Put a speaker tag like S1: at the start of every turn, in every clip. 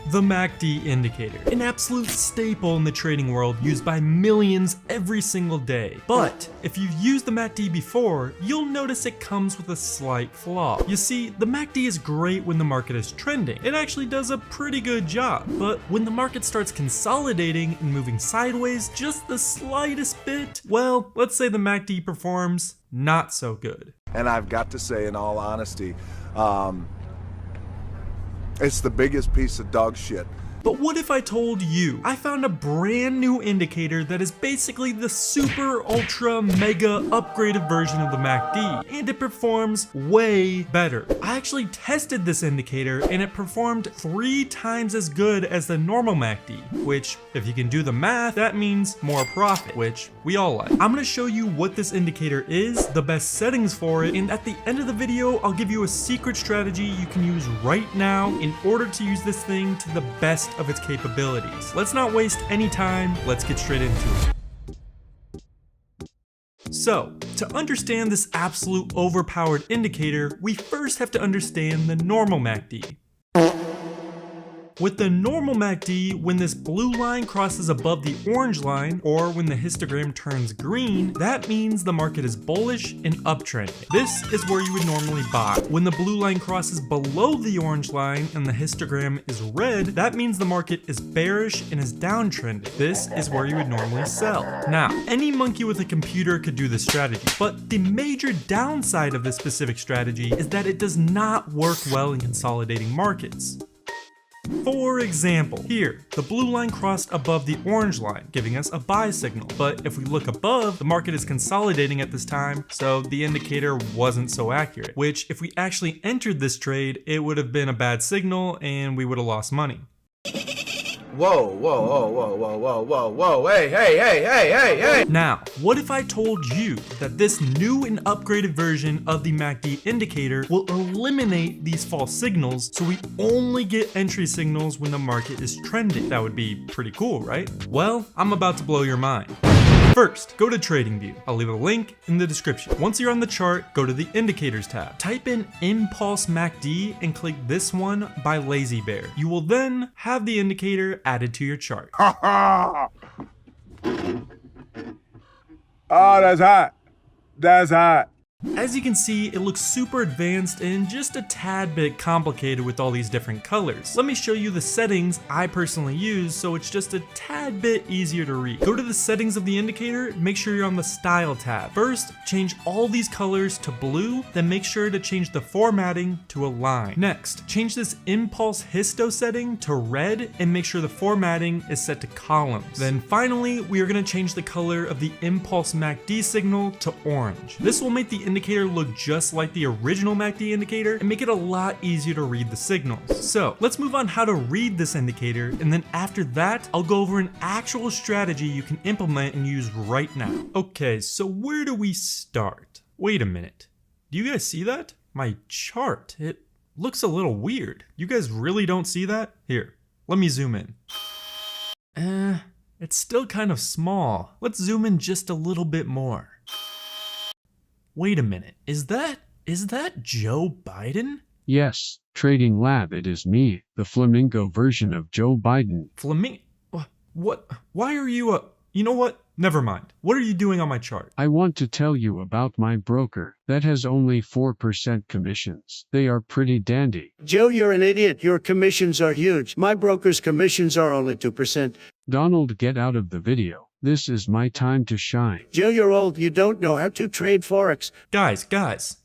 S1: The MACD indicator, an absolute staple in the trading world used by millions every single day. But if you've used the MACD before, you'll notice it comes with a slight flaw. You see, the MACD is great when the market is trending. It actually does a pretty good job. But when the market starts consolidating and moving sideways just the slightest bit, well, let's say the MACD performs not so good.
S2: And I've got to say, in all honesty, it's the biggest piece of dog shit.
S1: But what if I told you I found a brand new indicator that is basically the super ultra mega upgraded version of the MACD, and it performs way better? I actually tested this indicator and it performed 3 times as good as the normal MACD, which if you can do the math, that means more profit, which we all like. I'm gonna show you what this indicator is, the best settings for it, and at the end of the video, I'll give you a secret strategy you can use right now in order to use this thing to the best of its capabilities. Let's not waste any time, let's get straight into it. So, to understand this absolute overpowered indicator, we first have to understand the normal MACD. With the normal MACD, when this blue line crosses above the orange line, or when the histogram turns green, that means the market is bullish and uptrending. This is where you would normally buy. When the blue line crosses below the orange line and the histogram is red, that means the market is bearish and is downtrending. This is where you would normally sell. Now, any monkey with a computer could do this strategy, but the major downside of this specific strategy is that it does not work well in consolidating markets. For example, here, the blue line crossed above the orange line, giving us a buy signal. But if we look above, the market is consolidating at this time, so the indicator wasn't so accurate. Which, if we actually entered this trade, it would have been a bad signal and we would have lost money.
S3: Whoa, whoa, whoa, whoa, whoa, whoa, whoa, whoa, hey.
S1: Now, what if I told you that this new and upgraded version of the MACD indicator will eliminate these false signals so we only get entry signals when the market is trending? That would be pretty cool, right? Well, I'm about to blow your mind. First, go to TradingView. I'll leave a link in the description. Once you're on the chart, go to the Indicators tab. Type in Impulse MACD and click this one by Lazy Bear. You will then have the indicator added to your chart.
S2: Oh, that's hot. That's hot.
S1: As you can see, it looks super advanced and just a tad bit complicated with all these different colors. Let me show you the settings I personally use so it's just a tad bit easier to read. Go to the settings of the indicator, make sure you're on the Style tab. First, change all these colors to blue, then make sure to change the formatting to a line. Next, change this Impulse Histo setting to red and make sure the formatting is set to columns. Then finally, we are going to change the color of the Impulse MACD signal to orange. This will make the indicator look just like the original MACD indicator and make it a lot easier to read the signals. So let's move on how to read this indicator, and then after that I'll go over an actual strategy you can implement and use right now. Okay, so where do we start? Wait a minute. Do you guys see that? My chart, it looks a little weird. You guys really don't see that? Here, let me zoom in. It's still kind of small. Let's zoom in just a little bit more. Wait a minute, is that Joe Biden?
S4: Yes, Trading Lab, it is me, the flamingo version of Joe Biden.
S1: Flamingo? What? Why are you you know what? Never mind. What are you doing on my chart?
S4: I want to tell you about my broker that has only 4% commissions. They are pretty dandy.
S5: Joe, you're an idiot. Your commissions are huge. My broker's commissions are only 2%.
S4: Donald, get out of the video. This is my time to shine.
S5: Joe, you're old. You don't know how to trade Forex.
S1: Guys,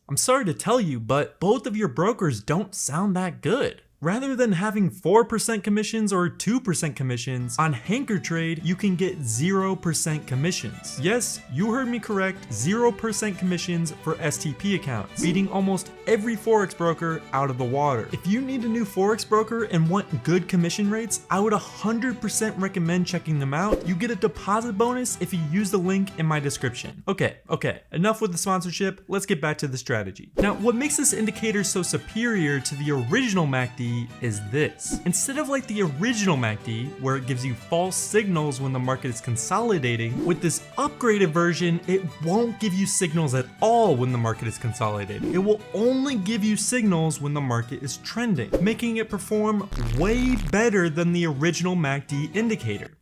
S1: I'm sorry to tell you, but both of your brokers don't sound that good. Rather than having 4% commissions or 2% commissions, on Hanker Trade, you can get 0% commissions. Yes, you heard me correct, 0% commissions for STP accounts, beating almost every Forex broker out of the water. If you need a new Forex broker and want good commission rates, I would 100% recommend checking them out. You get a deposit bonus if you use the link in my description. Okay, enough with the sponsorship, let's get back to the strategy. Now, what makes this indicator so superior to the original MACD MACD is this. Instead of like the original MACD, where it gives you false signals when the market is consolidating, with this upgraded version, it won't give you signals at all when the market is consolidating. It will only give you signals when the market is trending, making it perform way better than the original MACD indicator.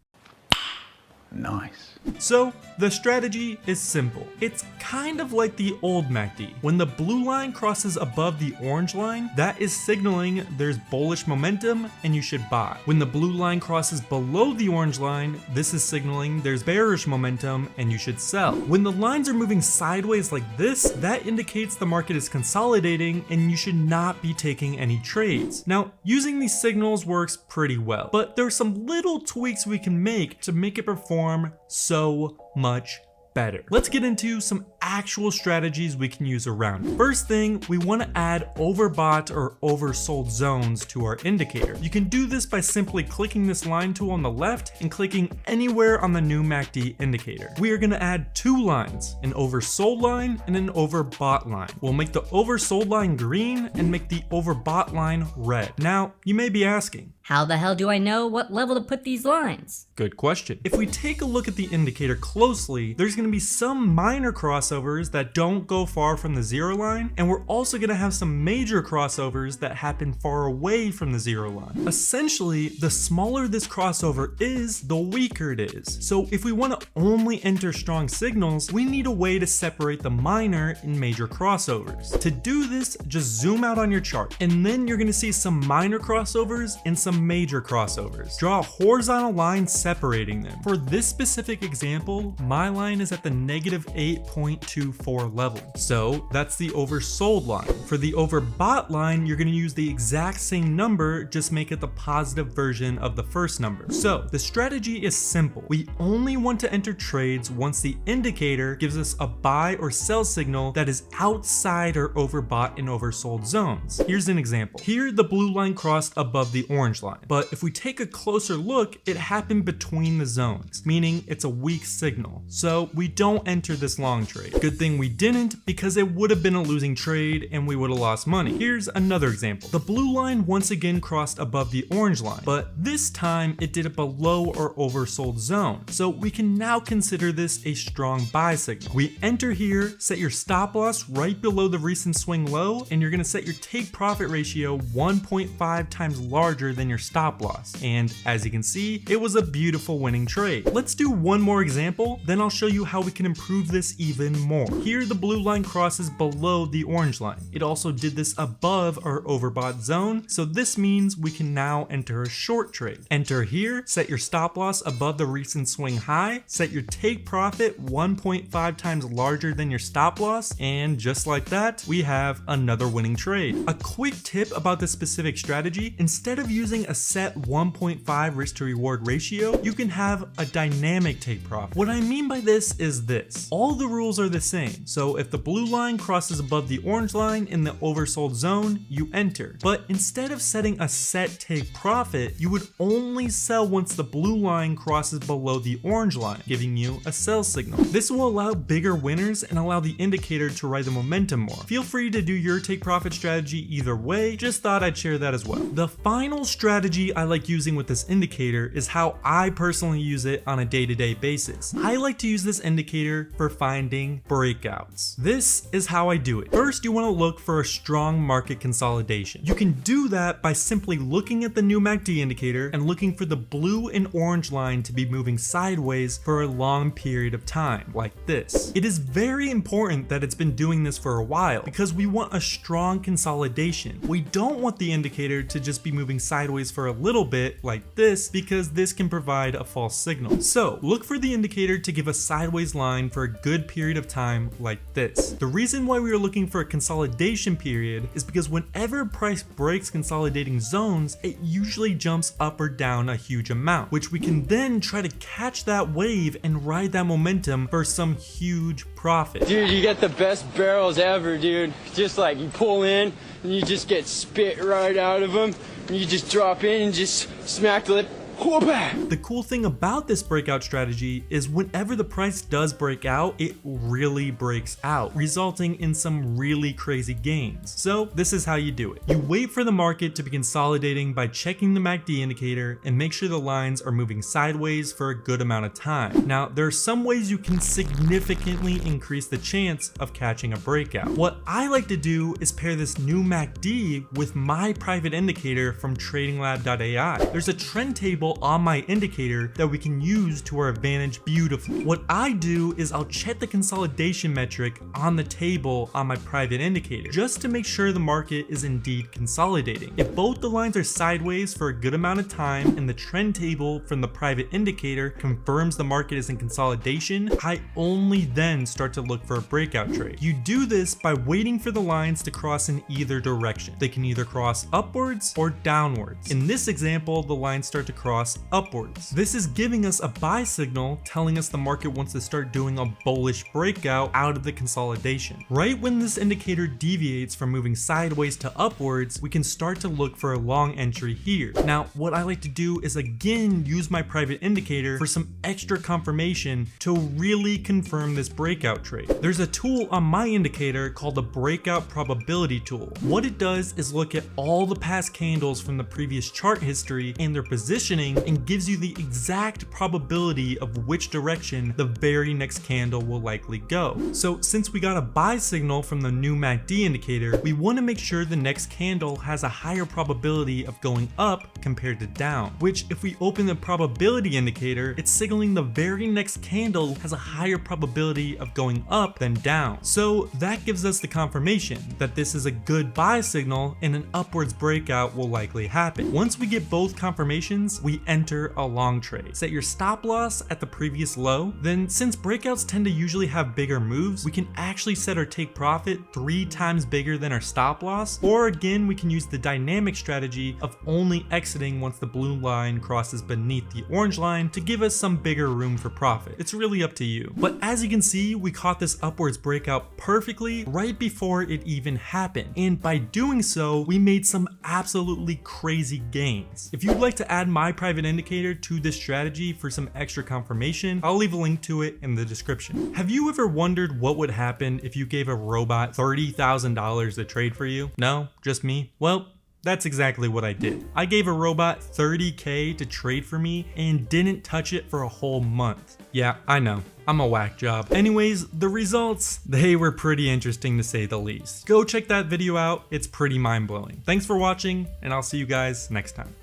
S6: Nice.
S1: So, the strategy is simple. It's kind of like the old MACD. When the blue line crosses above the orange line, that is signaling there's bullish momentum and you should buy. When the blue line crosses below the orange line, this is signaling there's bearish momentum and you should sell. When the lines are moving sideways like this, that indicates the market is consolidating and you should not be taking any trades. Now, using these signals works pretty well, but there are some little tweaks we can make to make it perform so much better. Let's get into some actual strategies we can use around it. First thing, we want to add overbought or oversold zones to our indicator. You can do this by simply clicking this line tool on the left and clicking anywhere on the new MACD indicator. We are going to add two lines, an oversold line and an overbought line. We'll make the oversold line green and make the overbought line red. Now, you may be asking,
S7: how the hell do I know what level to put these lines?
S1: good question. If we take a look at the indicator closely, there's going to be some minor crossovers that don't go far from the zero line, and we're also going to have some major crossovers that happen far away from the zero line. Essentially, the smaller this crossover is, the weaker it is. So if we want to only enter strong signals, we need a way to separate the minor and major crossovers. To do this, just zoom out on your chart, and then you're going to see some minor crossovers and some major crossovers. Draw a horizontal line separating them. For this specific example, my line is at the negative 8.24 level. So that's the oversold line. For the overbought line, you're going to use the exact same number, just make it the positive version of the first number. So the strategy is simple. We only want to enter trades once the indicator gives us a buy or sell signal that is outside our overbought and oversold zones. Here's an example. Here, the blue line crossed above the orange line. But if we take a closer look, it happened between the zones, meaning it's a weak signal. So we don't enter this long trade. Good thing we didn't, because it would have been a losing trade and we would have lost money. Here's another example. The blue line once again crossed above the orange line, but this time it did it below our oversold zone. So we can now consider this a strong buy signal. We enter here, set your stop loss right below the recent swing low, and you're gonna set your take profit ratio 1.5 times larger than your stop loss. And as you can see, it was a beautiful winning trade. Let's do one more example, then I'll show you how we can improve this even more. Here, the blue line crosses below the orange line. It also did this above our overbought zone, so this means we can now enter a short trade. Enter here, set your stop loss above the recent swing high, set your take profit 1.5 times larger than your stop loss, and just like that, we have another winning trade. A quick tip about this specific strategy, instead of using a set 1.5 risk to reward ratio, you can have a dynamic take profit. What I mean by this is this. All the rules are the same. So if the blue line crosses above the orange line in the oversold zone, you enter. But instead of setting a set take profit, you would only sell once the blue line crosses below the orange line, giving you a sell signal. This will allow bigger winners and allow the indicator to ride the momentum more. Feel free to do your take profit strategy either way, just thought I'd share that as well. The final strategy I like using with this indicator is how I personally use it on a day-to-day basis. I like to use this indicator for finding breakouts. This is how I do it. First, you want to look for a strong market consolidation. You can do that by simply looking at the new MACD indicator and looking for the blue and orange line to be moving sideways for a long period of time, like this. It is very important that it's been doing this for a while because we want a strong consolidation. We don't want the indicator to just be moving sideways for a little bit like this, because this can provide a false signal. So look for the indicator to give a sideways line for a good period of time like this. The reason why we are looking for a consolidation period is because whenever price breaks consolidating zones, it usually jumps up or down a huge amount, which we can then try to catch that wave and ride that momentum for some huge profit.
S8: Dude, you get the best barrels ever, dude. Just like you pull in and you just get spit right out of them, and you just drop in and just smack the lip
S1: The cool thing about this breakout strategy is whenever the price does break out, it really breaks out, resulting in some really crazy gains. So this is how you do it. You wait for the market to be consolidating by checking the MACD indicator and make sure the lines are moving sideways for a good amount of time. Now, there are some ways you can significantly increase the chance of catching a breakout. What I like to do is pair this new MACD with my private indicator from tradinglab.ai. There's a trend table on my indicator that we can use to our advantage beautifully. What I do is I'll check the consolidation metric on the table on my private indicator just to make sure the market is indeed consolidating. If both the lines are sideways for a good amount of time and the trend table from the private indicator confirms the market is in consolidation, I only then start to look for a breakout trade. You do this by waiting for the lines to cross in either direction. They can either cross upwards or downwards. In this example, the lines start to cross upwards. This is giving us a buy signal telling us the market wants to start doing a bullish breakout out of the consolidation. Right when this indicator deviates from moving sideways to upwards, we can start to look for a long entry here. Now, what I like to do is again use my private indicator for some extra confirmation to really confirm this breakout trade. There's a tool on my indicator called the breakout probability tool. What it does is look at all the past candles from the previous chart history and their positioning and gives you the exact probability of which direction the very next candle will likely go. So since we got a buy signal from the new MACD indicator, we want to make sure the next candle has a higher probability of going up compared to down, which if we open the probability indicator, it's signaling the very next candle has a higher probability of going up than down. So that gives us the confirmation that this is a good buy signal and an upwards breakout will likely happen. Once we get both confirmations, we enter a long trade. Set your stop loss at the previous low. Then since breakouts tend to usually have bigger moves, we can actually set our take profit 3 times bigger than our stop loss. Or again, we can use the dynamic strategy of only exiting once the blue line crosses beneath the orange line to give us some bigger room for profit. It's really up to you. But as you can see, we caught this upwards breakout perfectly right before it even happened. And by doing so, we made some absolutely crazy gains. If you'd like to add my private indicator to this strategy for some extra confirmation, I'll leave a link to it in the description. Have you ever wondered what would happen if you gave a robot $30,000 to trade for you? No? Just me? Well, that's exactly what I did. I gave a robot $30K to trade for me and didn't touch it for a whole month. Yeah, I know. I'm a whack job. Anyways, the results, they were pretty interesting to say the least. Go check that video out. It's pretty mind-blowing. Thanks for watching, and I'll see you guys next time.